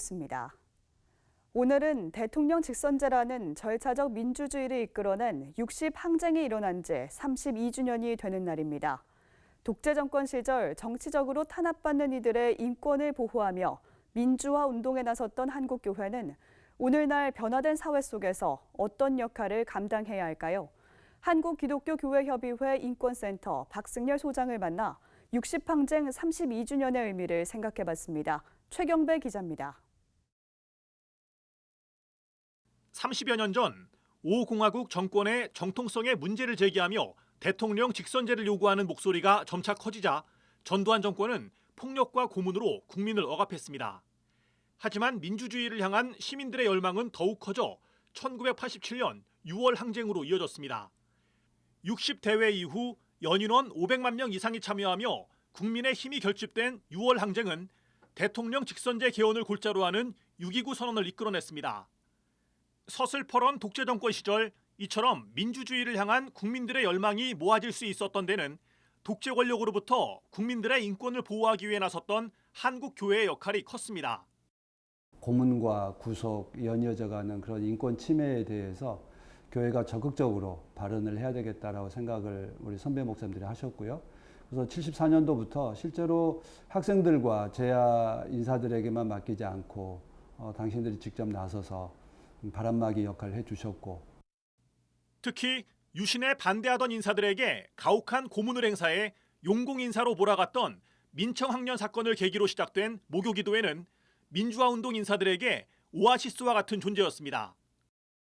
있습니다. 오늘은 대통령 직선제라는 절차적 민주주의를 이끌어낸 60 항쟁이 일어난 지 32주년이 되는 날입니다. 독재 정권 시절 정치적으로 탄압받는 이들의 인권을 보호하며 민주화 운동에 나섰던 한국교회는 오늘날 변화된 사회 속에서 어떤 역할을 감당해야 할까요? 한국기독교교회협의회 인권센터 박승열 소장을 만나 60 항쟁 32주년의 의미를 생각해봤습니다. 최경배 기자입니다. 30여 년 전 5공화국 정권의 정통성에 문제를 제기하며 대통령 직선제를 요구하는 목소리가 점차 커지자 전두환 정권은 폭력과 고문으로 국민을 억압했습니다. 하지만 민주주의를 향한 시민들의 열망은 더욱 커져 1987년 6월 항쟁으로 이어졌습니다. 60대회 이후 연인원 500만 명 이상이 참여하며 국민의 힘이 결집된 6월 항쟁은 대통령 직선제 개헌을 골자로 하는 6.29 선언을 이끌어냈습니다. 서슬퍼런 독재 정권 시절 이처럼 민주주의를 향한 국민들의 열망이 모아질 수 있었던 데는 독재 권력으로부터 국민들의 인권을 보호하기 위해 나섰던 한국교회의 역할이 컸습니다. 고문과 구속, 연이어져가는 그런 인권 침해에 대해서 교회가 적극적으로 발언을 해야 되겠다라고 생각을 우리 선배 목사님들이 하셨고요. 그래서 74년도부터 실제로 학생들과 재야 인사들에게만 맡기지 않고 당신들이 직접 나서서 바람막이 역할을 해주셨고, 특히 유신에 반대하던 인사들에게 가혹한 고문을 행사해 용공인사로 몰아갔던 민청학년 사건을 계기로 시작된 모교기도회는 민주화운동 인사들에게 오아시스와 같은 존재였습니다.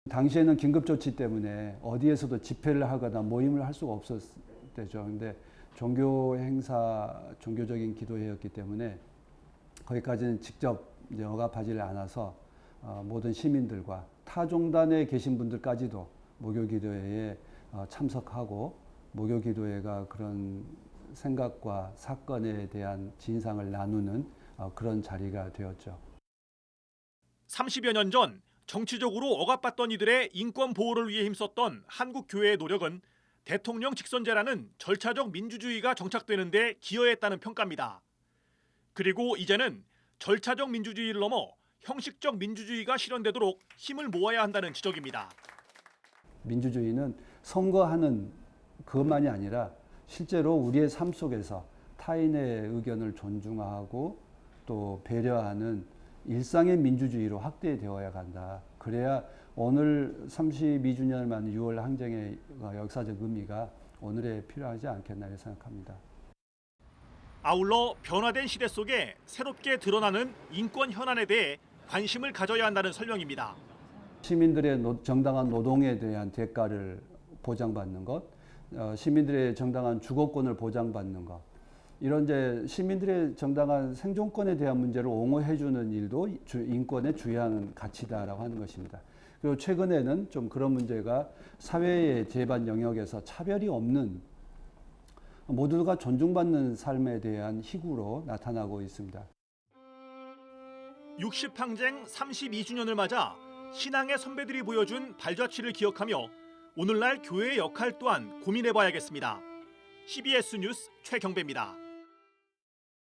당시에는 긴급조치 때문에 어디에서도 집회를 하거나 모임을 할 수가 없었을 때죠. 근데 종교 행사, 종교적인 기도회였기 때문에 거기까지는 직접 이제 억압하지를 않아서 모든 시민들과 타 종단에 계신 분들까지도 모교기도회에 참석하고 모교기도회가 그런 생각과 사건에 대한 진상을 나누는 그런 자리가 되었죠. 30여 년 전 정치적으로 억압받던 이들의 인권 보호를 위해 힘썼던 한국교회의 노력은 대통령 직선제라는 절차적 민주주의가 정착되는 데 기여했다는 평가입니다. 그리고 이제는 절차적 민주주의를 넘어 형식적 민주주의가 실현되도록 힘을 모아야 한다는 지적입니다. 민주주의는 선거하는 그것만이 아니라 실제로 우리의 삶 속에서 타인의 의견을 존중하고 또 배려하는 일상의 민주주의로 확대되어야 간다. 그래야 오늘 32주년을 맞는 6월 항쟁의 역사적 의미가 오늘에 필요하지 않겠나 생각합니다. 아울러 변화된 시대 속에 새롭게 드러나는 인권 현안에 대해 관심을 가져야 한다는 설명입니다. 시민들의 정당한 노동에 대한 대가를 보장받는 것, 시민들의 정당한 주거권을 보장받는 것, 이런 이제 시민들의 정당한 생존권에 대한 문제를 옹호해주는 일도 인권의 주요한 가치다라고 하는 것입니다. 그리고 최근에는 좀 그런 문제가 사회의 제반 영역에서 차별이 없는 모두가 존중받는 삶에 대한 희구로 나타나고 있습니다. 60 항쟁 32주년을 맞아 신앙의 선배들이 보여준 발자취를 기억하며 오늘날 교회의 역할 또한 고민해봐야겠습니다. CBS 뉴스 최경배입니다.